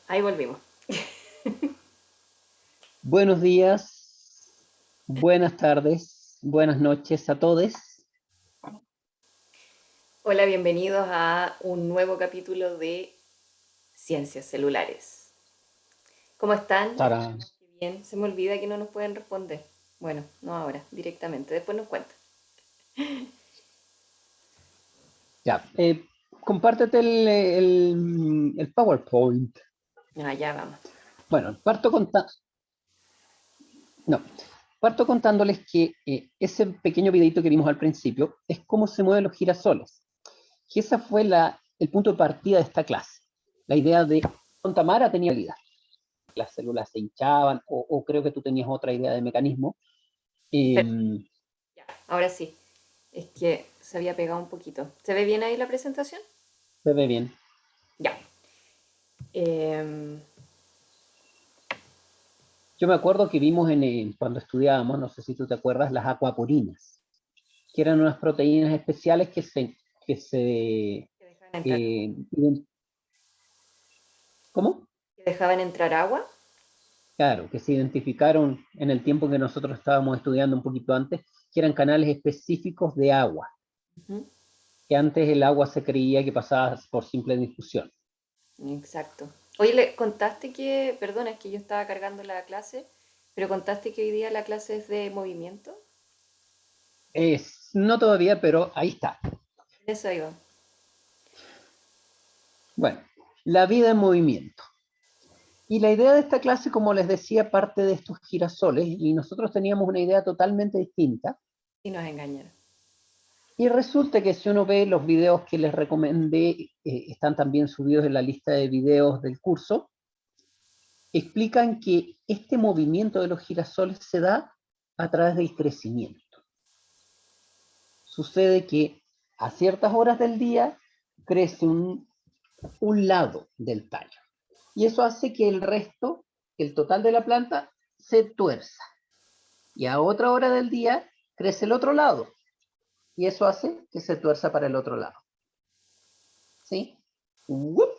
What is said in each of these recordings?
Ahí volvimos. Buenos días, buenas tardes, buenas noches a todos. Hola, bienvenidos a un nuevo capítulo de Ciencias Celulares. ¿Cómo están? Tarán. Qué bien, se me olvida que no nos pueden responder. Bueno, no ahora, directamente, después nos cuentan. Ya, compártete el PowerPoint. Ah, ya vamos. Bueno, no, parto contándoles que ese pequeño videito que vimos al principio es cómo se mueven los girasoles. Que esa fue el punto de partida de esta clase. La idea de con Tamara tenía realidad. Las células se hinchaban, o creo que tú tenías otra idea de mecanismo. Pero, Eh, ya, ahora sí. Es que se había pegado un poquito. ¿Se ve bien ahí la presentación? Se ve bien. Ya. Em, Yo me acuerdo que vimos cuando estudiábamos, no sé si tú te acuerdas, las acuaporinas, que eran unas proteínas especiales que se que dejaban entrar agua. ¿cómo? Que dejaban entrar agua. Claro, que se identificaron en el tiempo que nosotros estábamos estudiando un poquito antes, que eran canales específicos de agua, Ujú, que antes el agua se creía que pasaba por simple difusión. exacto. Oye, le contaste que, perdona, es que yo estaba cargando la clase, pero contaste que hoy día la clase es de movimiento. No todavía, pero ahí está. En eso iba. Bueno, la vida en movimiento. Y la idea de esta clase, como les decía, parte de estos girasoles, y nosotros teníamos una idea totalmente distinta. Y nos engañaron. Y resulta que si uno ve los videos que les recomendé, están también subidos en la lista de videos del curso, explican que este movimiento de los girasoles se da a través del crecimiento. Sucede que a ciertas horas del día crece un lado del tallo. Y eso hace que el resto, el total de la planta, se tuerza. Y a otra hora del día crece el otro lado. Y eso hace que se tuerza para el otro lado. ¿Sí? ¡Wup!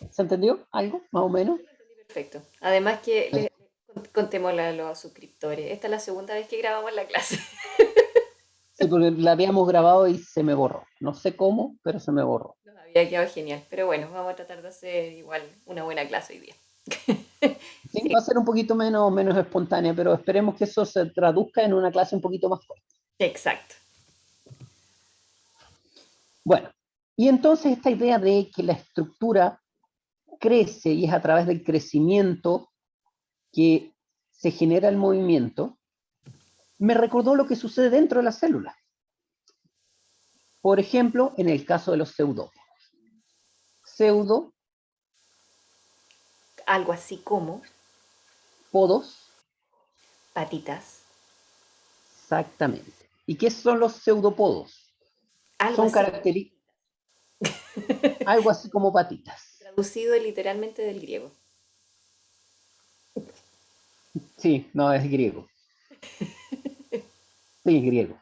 ¿Se entendió algo, más o menos? Yo lo entendí perfecto. Además que contémosle a los suscriptores. Esta es la segunda vez que grabamos la clase. Sí, porque la habíamos grabado y se me borró. No sé cómo, pero se me borró. Nos había quedado genial. Pero bueno, vamos a tratar de hacer igual una buena clase hoy día. Sí, Sí, va a ser un poquito menos espontánea, pero esperemos que eso se traduzca en una clase un poquito más fuerte. exacto. Bueno, y entonces esta idea de que la estructura crece y es a través del crecimiento que se genera el movimiento, me recordó lo que sucede dentro de la célula. Por ejemplo, en el caso de los pseudópodos. Pseudopodos, Algo así como patitas. exactamente. ¿Y qué son los pseudopodos? Algo Son así como algo así como patitas. traducido literalmente del griego. Sí, no es griego. Sí, es griego.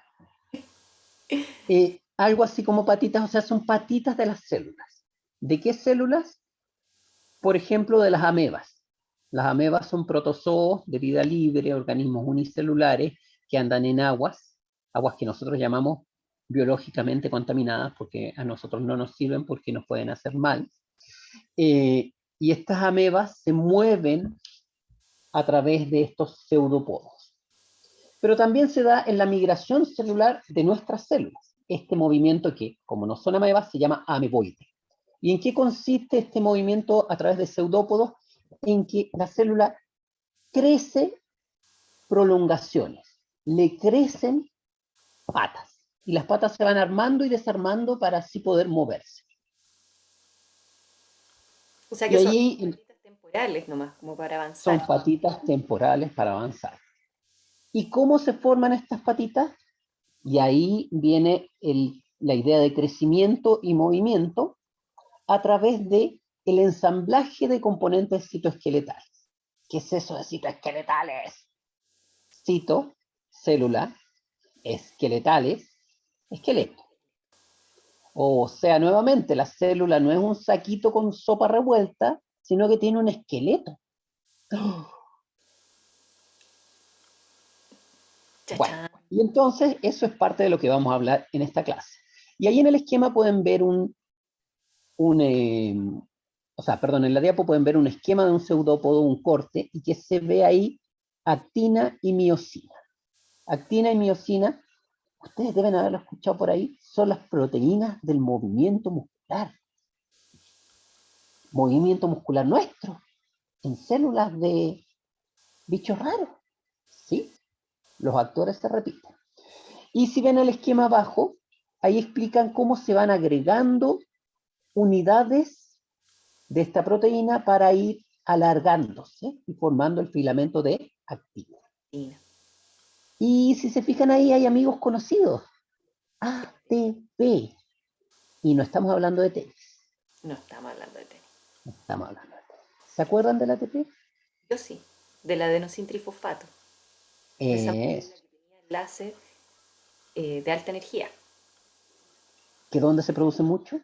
Algo así como patitas, o sea, son patitas de las células. ¿De qué células? Por ejemplo, de las amebas. Las amebas son protozoos de vida libre, organismos unicelulares que andan en aguas que nosotros llamamos biológicamente contaminadas porque a nosotros no nos sirven porque nos pueden hacer mal. Y estas amebas se mueven a través de estos pseudopodos. Pero también se da en la migración celular de nuestras células. Este movimiento que, como no son amebas, se llama ameboide. ¿Y en qué consiste este movimiento a través de pseudópodos? En que la célula crece prolongaciones, le crecen patas, y las patas se van armando y desarmando para así poder moverse. O sea Y que son ahí patitas temporales nomás, como para avanzar. son patitas temporales para avanzar. ¿Y cómo se forman estas patitas? Y ahí viene la idea de crecimiento y movimiento a través de el ensamblaje de componentes citoesqueletales. ¿Qué es eso de citoesqueletales? Cito, célula, esqueletales, esqueleto. O sea, nuevamente, la célula no es un saquito con sopa revuelta, sino que tiene un esqueleto. Bueno, Chachán. y entonces eso es parte de lo que vamos a hablar en esta clase. Y ahí en el esquema pueden ver un o sea, perdón, en la diapo pueden ver un esquema de un pseudópodo, un corte, y que se ve ahí actina y miosina. Actina y miosina, ustedes deben haberlo escuchado por ahí, son las proteínas del movimiento muscular nuestro, en células de bichos raros. ¿Sí? Los actores se repiten. Y si ven el esquema abajo, ahí explican cómo se van agregando unidades de esta proteína para ir alargándose y formando el filamento de actina. Y si se fijan ahí, hay amigos conocidos. ATP. Y no estamos hablando de tenis. No estamos hablando de tenis. No estamos hablando de tenis. ¿Se acuerdan del ATP? Yo sí, del adenosintrifosfato. Esa Es molécula que tenía enlace de alta energía. que ¿dónde se produce mucho?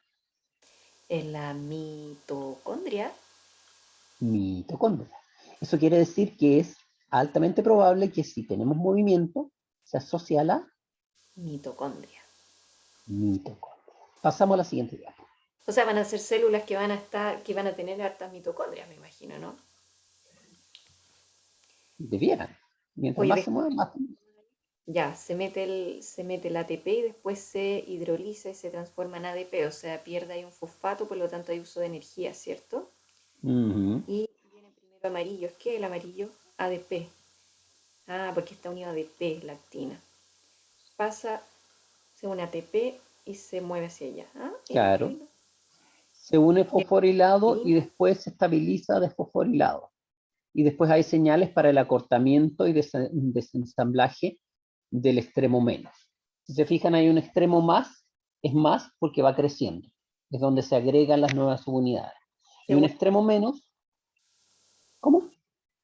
En la mitocondria. Mitocondria. Eso quiere decir que es altamente probable que si tenemos movimiento, se asocia a la Mitocondria. mitocondria. Pasamos a la siguiente diapo. O sea, van a ser células que van a estar, que van a tener hartas mitocondrias, me imagino, ¿no? Debieran. Mientras Oye, más se muevan, más. ya, se mete el ATP y después se hidroliza y se transforma en ADP, o sea, pierde ahí un fosfato, por lo tanto hay uso de energía, ¿cierto? Y viene primero amarillo. ¿Qué es el amarillo? ADP. Ah, porque está unido a ADP, lactina. Pasa, se une a ATP y se mueve hacia allá. Ah, mira, qué Claro. lindo. Se une Y fosforilado y proteína, después se estabiliza desfosforilado. Y después hay señales para el acortamiento y desensamblaje del extremo menos. Si se fijan, hay un extremo más, es más porque va creciendo. Es donde se agregan las nuevas subunidades. Y se un une, extremo menos, ¿cómo?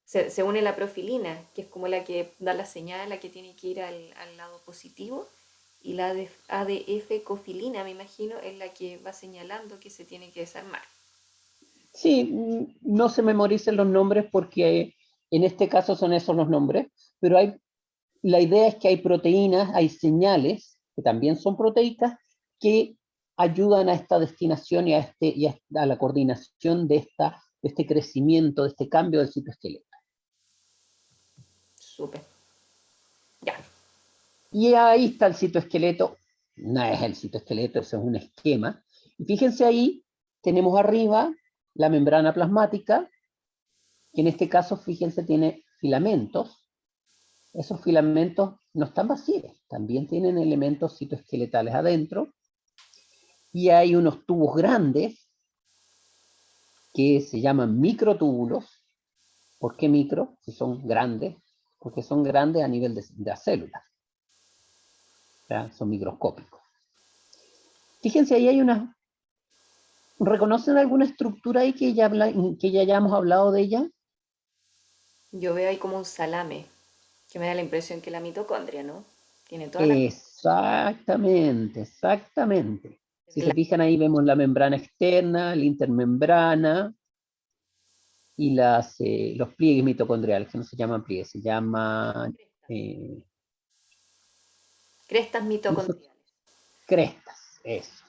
se une la profilina, que es como la que da la señal, la que tiene que ir al lado positivo. Y la ADF cofilina, me imagino, es la que va señalando que se tiene que desarmar. Sí, no se memoricen los nombres porque en este caso son esos los nombres, pero la idea es que hay proteínas, hay señales, que también son proteicas, que ayudan a esta destinación y a la coordinación de este crecimiento, de este cambio del citoesqueleto. Súper. Ya. Y ahí está el citoesqueleto, no es el citoesqueleto, eso es un esquema. Y fíjense ahí, tenemos arriba la membrana plasmática, que en este caso, fíjense, tiene filamentos. Esos filamentos no están vacíos, también tienen elementos citoesqueletales adentro. Y hay unos tubos grandes que se llaman microtúbulos. ¿Por qué micro? Si son grandes, porque son grandes a nivel de las células. ¿Ya? Son microscópicos. Fíjense, ahí hay una. ¿Reconocen alguna estructura ahí que ya hayamos hablado de ella? Yo veo ahí como un salame, que me da la impresión que la mitocondria, ¿no? Tiene toda la... Exactamente, exactamente. Si se la- fijan ahí vemos la membrana externa, la intermembrana y los pliegues mitocondriales, que no se llaman pliegues, se llaman eh, Crestas mitocondriales. crestas, eso,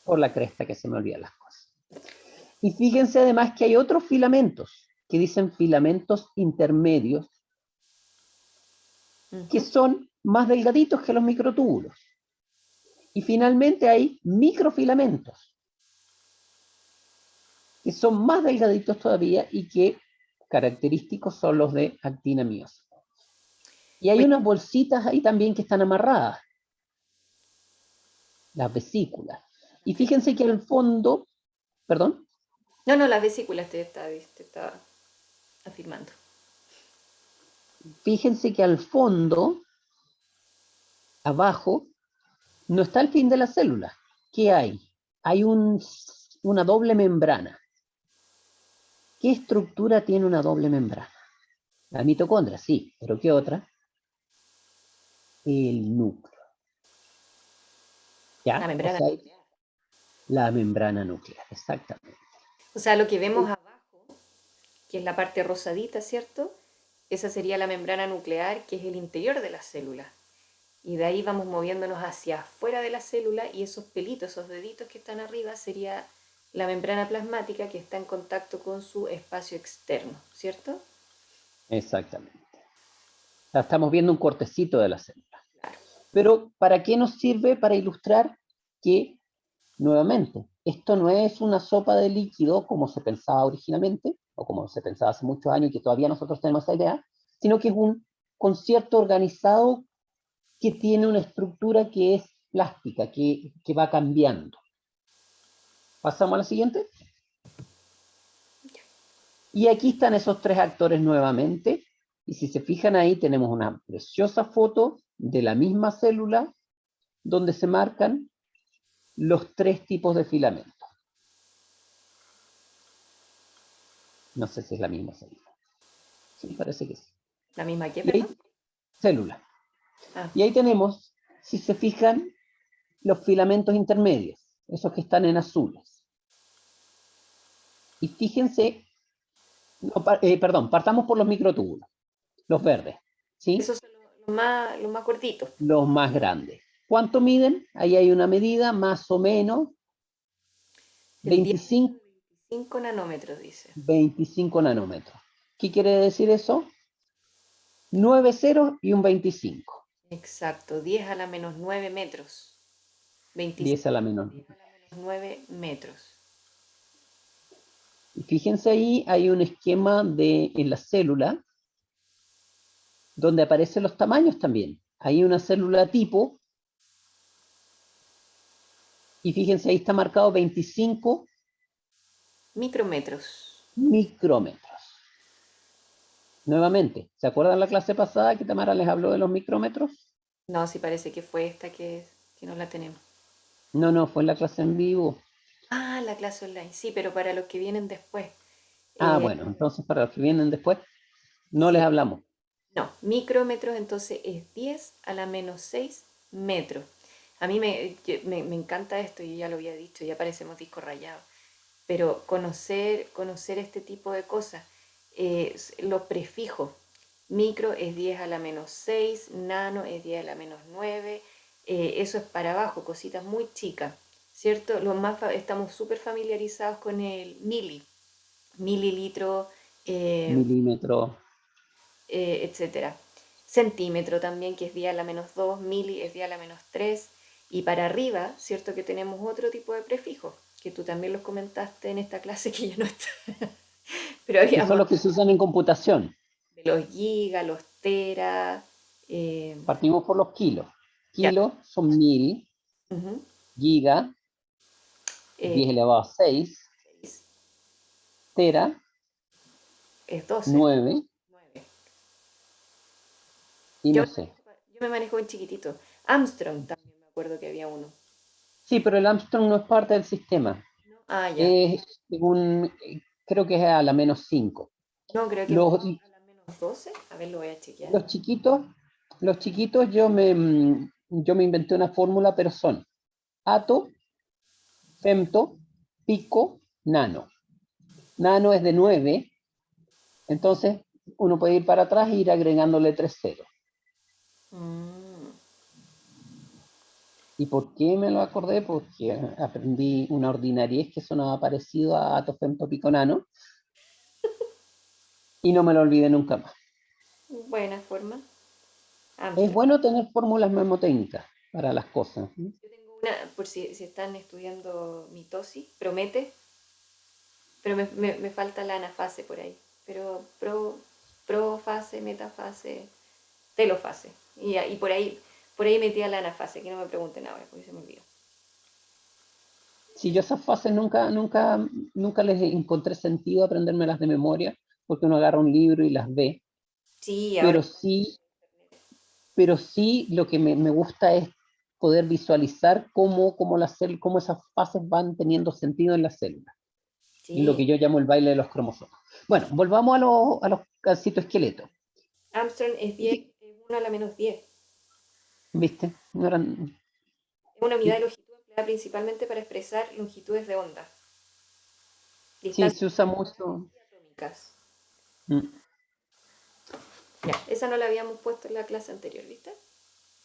por la cresta que se me olvidan las cosas. Y fíjense además que hay otros filamentos, que dicen filamentos intermedios, que Ujú. son más delgaditos que los microtúbulos. Y finalmente hay microfilamentos, que son más delgaditos todavía y que característicos son los de actina miosina. Y hay Oye, unas bolsitas ahí también que están amarradas, las vesículas. Y fíjense que al fondo, perdón, no, no, las vesículas te está afirmando. fíjense que al fondo, abajo, no está el fin de la célula. ¿Qué hay? Hay una doble membrana. ¿Qué estructura tiene una doble membrana? La mitocondria, sí, pero ¿qué otra? El núcleo. La ¿Ya? O membrana sea, nuclear. La membrana nuclear, exactamente. O sea, lo que vemos abajo, que es la parte rosadita, ¿cierto? Esa sería la membrana nuclear, que es el interior de la célula. Y de ahí vamos moviéndonos hacia afuera de la célula y esos pelitos, esos deditos que están arriba, sería la membrana plasmática que está en contacto con su espacio externo, ¿cierto? Exactamente. O sea, estamos viendo un cortecito de la célula. Claro. Pero ¿para qué nos sirve? Para ilustrar que, nuevamente, esto no es una sopa de líquido como se pensaba originalmente, o como se pensaba hace muchos años y que todavía nosotros tenemos esa idea, sino que es un concierto organizado que tiene una estructura que es plástica, que va cambiando. ¿Pasamos a la siguiente? Y aquí están esos tres actores nuevamente. Y si se fijan ahí, tenemos una preciosa foto de la misma célula donde se marcan los tres tipos de filamentos. No sé si es la misma célula. Sí, parece que sí. ¿La misma qué, Y perdón? ahí, célula. Ah, Y ahí tenemos, si se fijan, los filamentos intermedios, esos que están en azules. Y fíjense, no, perdón, partamos por los microtúbulos, los verdes, ¿sí? esos son los más cortitos. Los más grandes. ¿Cuánto miden? Ahí hay una medida, más o menos El diámetro 25, de 25 nanómetros, dice. 25 nanómetros. ¿Qué quiere decir eso? 9 ceros y un 25. Exacto, 10 a la menos 9 metros. 10 a 25 la por menor. 10 a la menos 9 metros. Y fíjense ahí, hay un esquema en la célula donde aparecen los tamaños también. Hay una célula tipo, y fíjense, ahí está marcado 25 Micrometros. micrómetros. Nuevamente, ¿se acuerdan la clase pasada que Tamara les habló de los micrómetros? No, sí parece que fue esta que no la tenemos. No, no, fue en la clase en vivo. Ah, la clase online, sí, pero para los que vienen después. Ah, Eh, bueno, entonces para los que vienen después, no les sí, hablamos. no, micrómetros entonces es 10 a la menos 6 metros. A mí me encanta esto, y ya lo había dicho, ya parecemos disco rayado, pero conocer este tipo de cosas, los prefijos, micro es 10 a la menos 6, nano es 10 a la menos 9, eso es para abajo, cositas muy chicas, ¿cierto? Estamos súper familiarizados con el mililitro, eh, Milímetro. etcétera. Centímetro también, que es 10 a la menos 2, mili es 10 a la menos 3, y para arriba, ¿cierto? Que tenemos otro tipo de prefijos, que tú también los comentaste en esta clase que ya no está, pero Que son habíamos los que se usan en computación. de los gigas, los teras, eh, Partimos por los kilos. ya, Kilos son 1000, ujú, giga, eh, 10 elevado a 6, tera, es 12, 9, 9. y no sé. Yo me manejo en chiquitito. Armstrong también me acuerdo que había uno. Sí, pero el Armstrong no es parte del sistema. ¿No? Ah, ya. Es creo que es a la menos 5. No, creo que es Los, a la menos 12. A ver, lo voy a chequear. los chiquitos, los chiquitos yo me inventé una fórmula, pero son ato, femto, pico, nano. Nano es de 9, entonces uno puede ir para atrás e ir agregándole 3 ceros. Mm. ¿Y por qué me lo acordé? Porque aprendí una ordinariez que sonaba parecido a ato, femto, pico, nano, y no me lo olvidé nunca más. Buena forma. Es Armstrong. bueno tener fórmulas memotécnicas para las cosas. Yo tengo una, por si están estudiando mitosis, promete, pero me falta la anafase por ahí. Pero profase, metafase, telofase. Y por ahí metía la anafase, que no me pregunten ahora, porque se me olvidó. Si yo esas fases nunca les encontré sentido aprendérmelas de memoria, porque uno agarra un libro y las ve, Sí, ahora pero sí, pero sí lo que me gusta es poder visualizar cómo esas fases van teniendo sentido en la célula, lo sí. que yo llamo el baile de los cromosomas. Bueno, volvamos al citoesqueleto. Armstrong es 10, es 1 a la menos 10. ¿Viste? No eran, Es una unidad de longitud emplea principalmente para expresar longitudes de onda, Sí, distancias se usa mucho. atómicas. Mm. Ya, esa no la habíamos puesto en la clase anterior, ¿viste?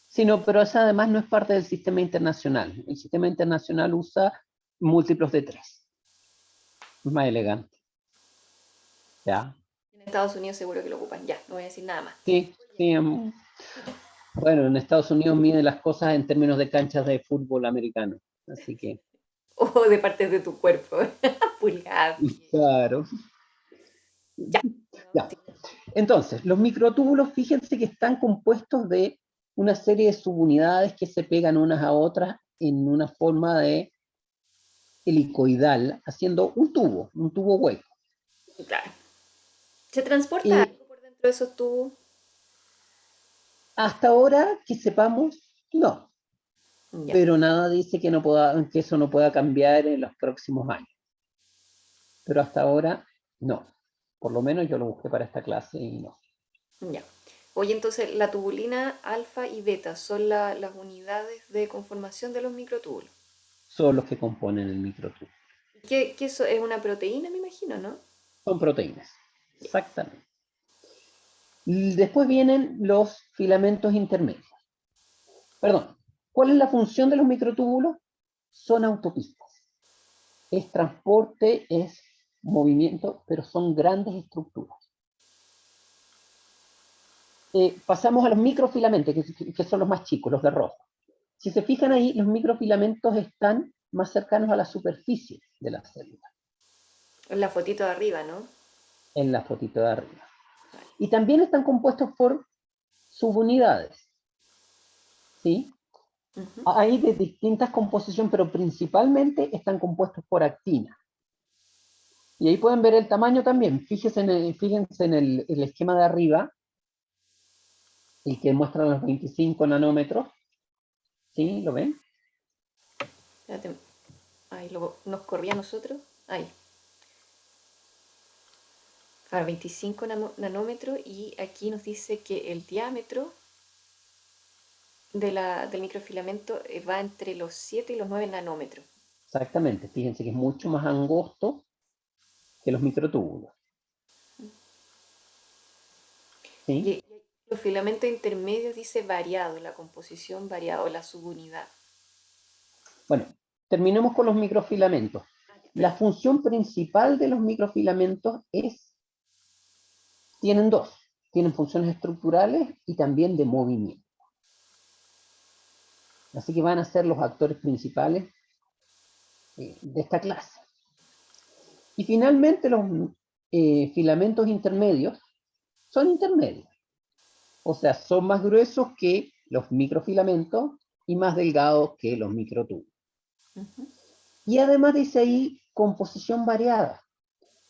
Sí, no, pero esa además no es parte del sistema internacional. El sistema internacional usa múltiplos de 3. Es más elegante. ¿Ya? En Estados Unidos seguro que lo ocupan. Ya, no voy a decir nada más. Sí, sí. Bueno, en Estados Unidos miden las cosas en términos de canchas de fútbol americano. Así que, O de partes de tu cuerpo. Pulgadas, pie. claro. Ya. Ya. Entonces, los microtúbulos, fíjense que están compuestos de una serie de subunidades que se pegan unas a otras en una forma de helicoidal, haciendo un tubo hueco. Claro. ¿Se transporta Eh, algo por dentro de esos tubos? Hasta ahora, que sepamos, no, Ya. pero nada dice que, que eso no pueda cambiar en los próximos años. Pero hasta ahora, no. Por lo menos yo lo busqué para esta clase y no. Ya. Oye, entonces la tubulina alfa y beta son las unidades de conformación de los microtúbulos. Son los que componen el microtubo. ¿Qué eso es una proteína, me imagino, ¿no? Son proteínas. Exactamente. Después vienen los filamentos intermedios. Perdón, ¿cuál es la función de los microtúbulos? Son autopistas. Es transporte, es movimiento, pero son grandes estructuras. Pasamos a los microfilamentos, que son los más chicos, los de rojo. Si se fijan ahí, los microfilamentos están más cercanos a la superficie de la célula, En la fotito de arriba, ¿no? en la fotito de arriba. Vale. Y también están compuestos por subunidades, ¿sí? Ujú. Hay de distintas composiciones, pero principalmente están compuestos por actina. Y ahí pueden ver el tamaño también. Fíjense en el esquema de arriba, el que muestra los 25 nanómetros. ¿Sí? ¿Lo ven? Espérate. Ahí nos corría a nosotros. Ahí. A 25 nanómetros y aquí nos dice que el diámetro del microfilamento va entre los 7 y los 9 nanómetros. Exactamente. Fíjense que es mucho más angosto que los microtúbulos. ¿Sí? Y los filamentos intermedios dice variado, la composición variada o la subunidad. Bueno, terminemos con los microfilamentos. Ah, ya, La perdón. función principal de los microfilamentos tienen dos. Tienen funciones estructurales y también de movimiento. Así que van a ser los actores principales de esta clase. Y finalmente los filamentos intermedios son intermedios. O sea, son más gruesos que los microfilamentos y más delgados que los microtúbulos. Ujú. Y además dice ahí composición variada.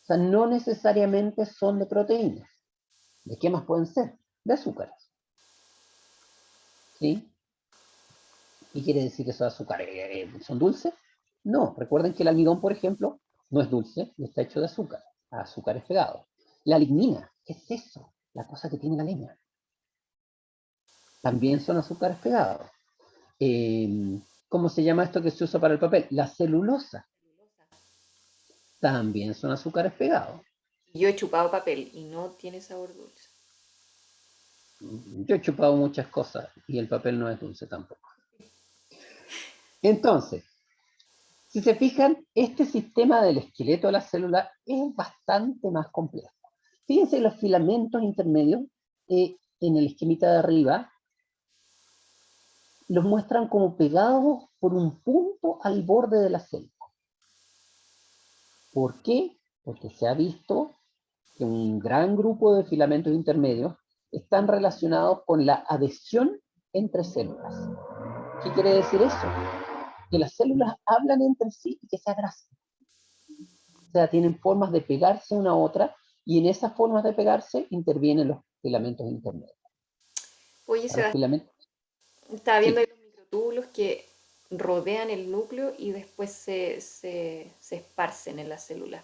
O sea, no necesariamente son de proteínas. ¿De qué más pueden ser? De azúcares. ¿Sí? ¿Qué quiere decir eso de azúcares? ¿Son dulces? No. Recuerden que el almidón, por ejemplo, no es dulce y está hecho de azúcar. Azúcares pegados. La lignina, ¿qué es eso? La cosa que tiene la leña. También son azúcares pegados. ¿Cómo se llama esto que se usa para el papel? La celulosa. También son azúcares pegados. Yo he chupado papel y no tiene sabor dulce. Yo he chupado muchas cosas y el papel no es dulce tampoco. Entonces, si se fijan, este sistema del esqueleto de la célula es bastante más complejo. Fíjense los filamentos intermedios en el esquemita de arriba, los muestran como pegados por un punto al borde de la célula. ¿Por qué? Porque se ha visto que un gran grupo de filamentos intermedios están relacionados con la adhesión entre células. ¿Qué quiere decir eso? Que las células hablan entre sí y que se abrazan. O sea, tienen formas de pegarse una a otra y en esas formas de pegarse intervienen los filamentos intermedios. Oye, A los Sebastián, filamentos, estaba viendo ahí sí. los microtúbulos que rodean el núcleo y después se esparcen en la célula.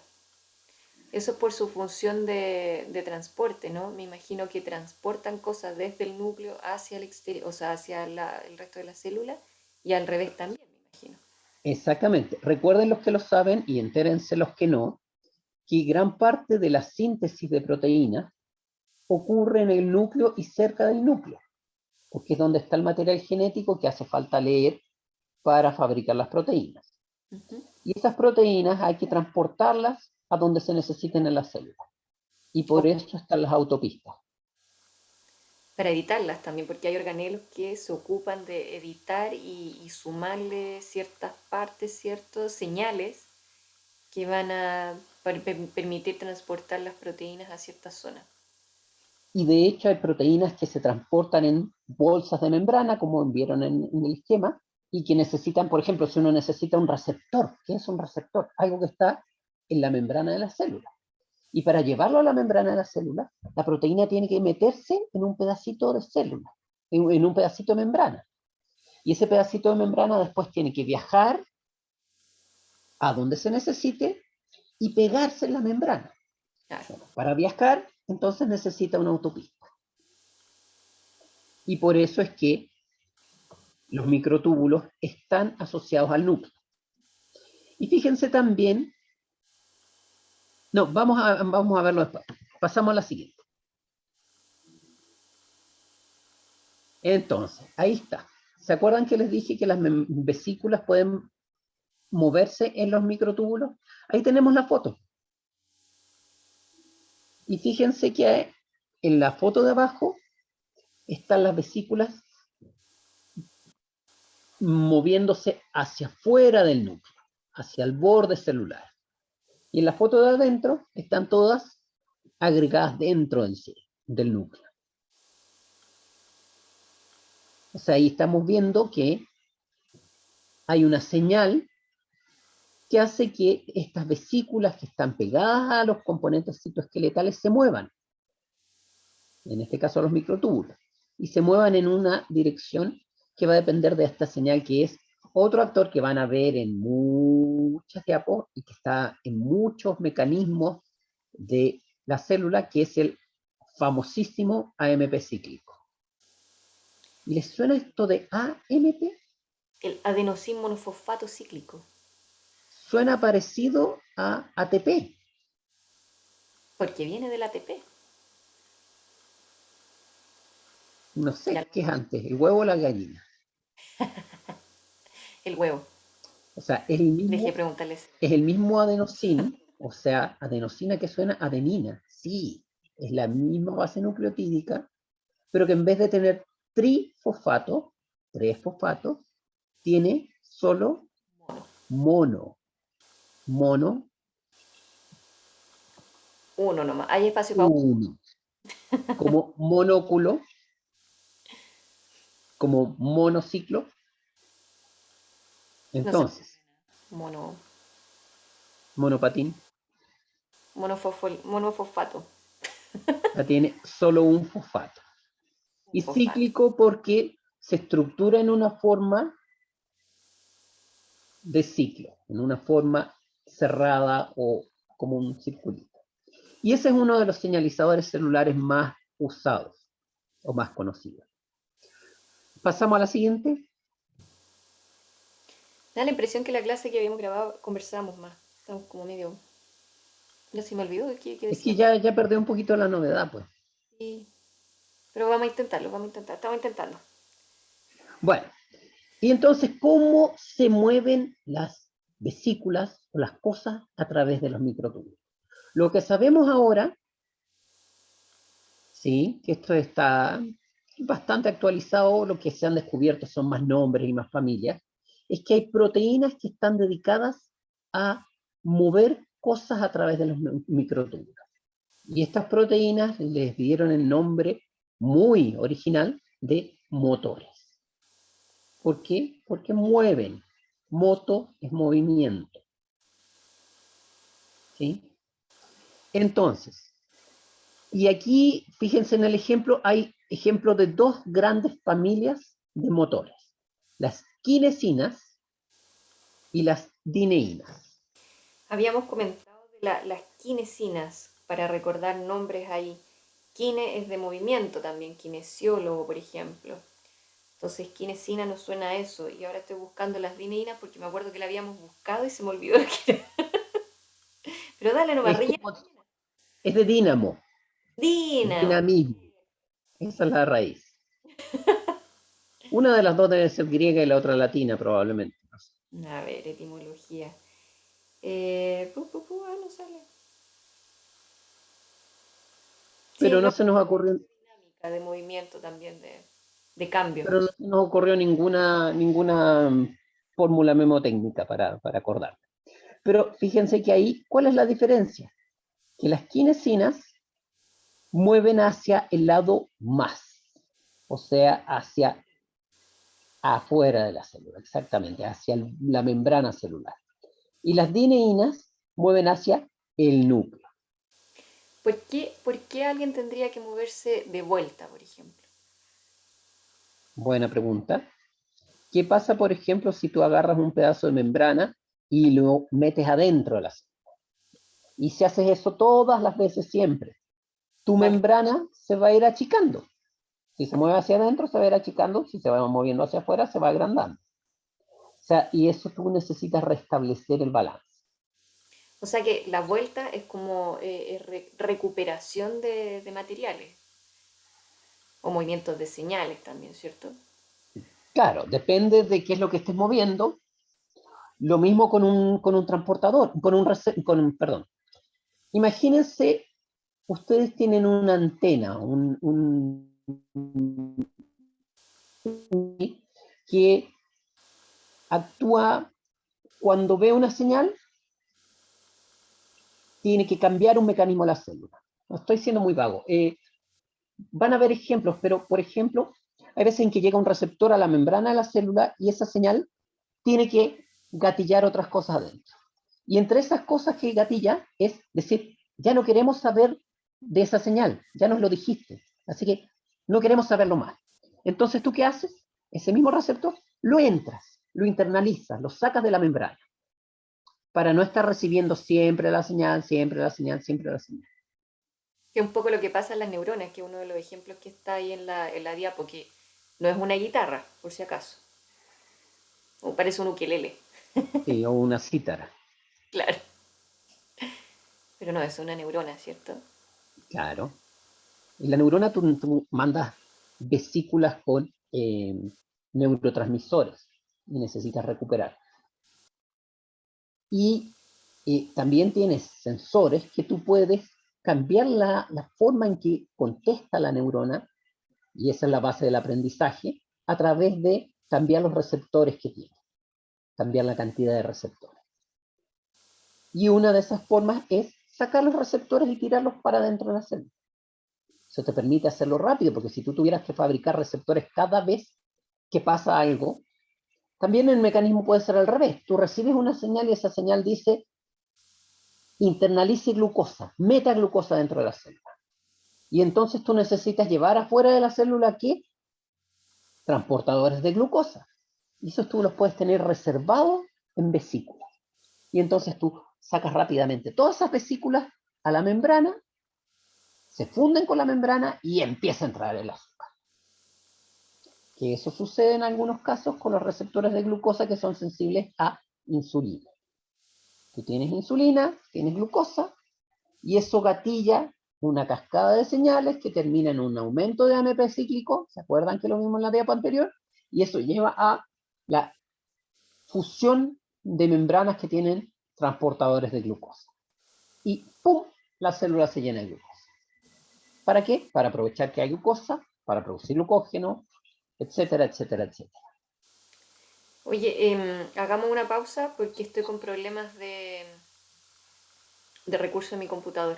Eso es por su función de transporte, ¿no? Me imagino que transportan cosas desde el núcleo hacia el exterior, o sea, hacia el resto de la célula y al revés también, me imagino. Exactamente. Recuerden los que lo saben y entérense los que no, que gran parte de la síntesis de proteínas ocurre en el núcleo y cerca del núcleo, porque es donde está el material genético que hace falta leer para fabricar las proteínas. Ujú. Y esas proteínas hay que transportarlas a donde se necesiten en la célula. Y por O eso están las autopistas. para editarlas también, porque hay organelos que se ocupan de editar y sumarle ciertas partes, ciertos señales que van a permitir transportar las proteínas a ciertas zonas. Y de hecho hay proteínas que se transportan en bolsas de membrana, como vieron en el esquema, y que necesitan, por ejemplo, si uno necesita un receptor, ¿qué es un receptor? Algo que está en la membrana de la célula. Y para llevarlo a la membrana de la célula, la proteína tiene que meterse en un pedacito de célula, en un pedacito de membrana. Y ese pedacito de membrana después tiene que viajar a donde se necesite y pegarse en la membrana. Claro. Bueno, para viajar, entonces necesita una autopista. Y por eso es que los microtúbulos están asociados al núcleo. Y fíjense también, no, vamos a verlo después. Pasamos a la siguiente. Entonces, ahí está. ¿Se acuerdan que les dije que las vesículas pueden moverse en los microtúbulos? Ahí tenemos la foto. Y fíjense que en la foto de abajo están las vesículas moviéndose hacia afuera del núcleo, hacia el borde celular. Y en la foto de adentro están todas agregadas dentro del núcleo. O sea, ahí estamos viendo que hay una señal que hace que estas vesículas que están pegadas a los componentes citoesqueletales se muevan, en este caso los microtúbulos, y se muevan en una dirección que va a depender de esta señal, que es otro actor que van a ver en muchas diapos y que está en muchos mecanismos de la célula, que es el famosísimo AMP cíclico. ¿Les suena esto de AMP? El adenosín monofosfato cíclico, Suena parecido a ATP. porque viene del ATP. No La- sé qué es antes, el huevo o la gallina. el huevo. O sea, Dejé preguntarles. es el mismo adenosín, o sea, adenosina que suena adenina. Sí, es la misma base nucleotídica, pero que en vez de tener trifosfato, tres fosfatos, tiene solo Mono. mono. Mono Uno nomás. Hay espacio para uno. uno. Como monóculo, como monociclo. No se Entonces, mono, monopatín monofosfato. ya tiene solo un fosfato. Un Y fosfato. cíclico porque se estructura en una forma de ciclo, en una forma cerrada o como un circulito. Y ese es uno de los señalizadores celulares más usados o más conocidos. Pasamos a la siguiente. Me da la impresión que la clase que habíamos grabado conversábamos más. Estamos como medio. Ya se me olvidó de qué Es que decíamos. ya perdí un poquito la novedad, pues. Sí. Pero vamos a intentarlo, vamos a intentar. Estamos intentando. Bueno, y entonces, ¿cómo se mueven las vesículas o las cosas a través de los microtúbulos? Lo que sabemos ahora, sí, que esto está bastante actualizado, lo que se han descubierto son más nombres y más familias, es que hay proteínas que están dedicadas a mover cosas a través de los microtúbulos. Y estas proteínas les dieron el nombre muy original de motores. ¿Por qué? Porque mueven. Moto es movimiento. ¿Sí? Entonces, y aquí, fíjense en el ejemplo, hay ejemplos de dos grandes familias de motores, las quinesinas y las dineínas. Habíamos comentado de las kinesinas, para recordar nombres ahí. Kine es de movimiento también, kinesiólogo, por ejemplo. Entonces, quinesina nos suena a eso. Y ahora estoy buscando las dineínas porque me acuerdo que la habíamos buscado y se me olvidó lo que era. Pero dale, no Es, rellena. como, es de dínamo, Dina. dinamismo. Esa es la raíz. Una de las dos debe ser griega y la otra latina, probablemente. No sé. A ver, etimología. No sale. Sí, Pero no no, se nos ocurrió, dinámica de movimiento también, de cambio. pero no se nos ocurrió ninguna fórmula memotécnica para acordar. Pero fíjense que ahí, ¿cuál es la diferencia? Que las quinesinas mueven hacia el lado más, o sea, hacia afuera de la célula, exactamente, hacia la membrana celular. Y las dineínas mueven hacia el núcleo. ¿Por qué alguien tendría que moverse de vuelta, por ejemplo? Buena pregunta. ¿Qué pasa, por ejemplo, si tú agarras un pedazo de membrana y lo metes adentro de la célula? Y si haces eso todas las veces siempre, tu Va membrana se va a ir achicando. Si se mueve hacia adentro, se va a ir achicando. Si se va moviendo hacia afuera, se va agrandando. O sea, y eso tú necesitas restablecer el balance. O sea que la vuelta es como recuperación de materiales o movimientos de señales también, ¿cierto? Claro, depende de qué es lo que estés moviendo. Lo mismo con un transportador, perdón. Imagínense, ustedes tienen una antena, que actúa cuando ve una señal, tiene que cambiar un mecanismo de la célula. No estoy siendo muy vago. Van a haber ejemplos, pero por ejemplo, hay veces en que llega un receptor a la membrana de la célula y esa señal tiene que gatillar otras cosas adentro. Y entre esas cosas que gatilla es decir, ya no queremos saber de esa señal, ya nos lo dijiste, así que no queremos saberlo más. Entonces, ¿tú qué haces? Ese mismo receptor lo entras, lo internalizas, lo sacas de la membrana, para no estar recibiendo siempre la señal, siempre la señal, siempre la señal. Que es un poco lo que pasa en las neuronas, que es uno de los ejemplos que está ahí en la diapo, que no es una guitarra, por si acaso. O parece un ukelele, Sí, o una cítara, claro. Pero no, es una neurona, ¿cierto? claro. En la neurona tú mandas vesículas con neurotransmisores y necesitas recuperar. Y también tienes sensores que tú puedes cambiar la forma en que contesta la neurona, y esa es la base del aprendizaje, a través de cambiar los receptores que tiene, cambiar la cantidad de receptores. Y una de esas formas es sacar los receptores y tirarlos para dentro de la célula. Eso te permite hacerlo rápido, porque si tú tuvieras que fabricar receptores cada vez que pasa algo, también el mecanismo puede ser al revés. Tú recibes una señal y esa señal dice internalice glucosa, meta glucosa dentro de la célula. Y entonces tú necesitas llevar afuera de la célula ¿qué? Transportadores de glucosa. Y esos tú los puedes tener reservados en vesículas. Y entonces tú sacas rápidamente todas esas vesículas a la membrana, se funden con la membrana y empieza a entrar el azúcar. Que eso sucede en algunos casos con los receptores de glucosa que son sensibles a insulina. Tú tienes insulina, tienes glucosa, y eso gatilla una cascada de señales que termina en un aumento de AMP cíclico, ¿se acuerdan que lo vimos en la diapo anterior? Y eso lleva a la fusión de membranas que tienen transportadores de glucosa. Y ¡pum! La célula se llena de glucosa. ¿Para qué? Para aprovechar que hay glucosa, para producir glucógeno, etcétera, etcétera, etcétera. Oye, hagamos una pausa porque estoy con problemas de recursos en mi computador.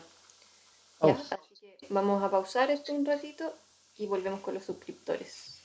¿Ya? Pausa. Así que vamos a pausar esto un ratito y volvemos con los suscriptores.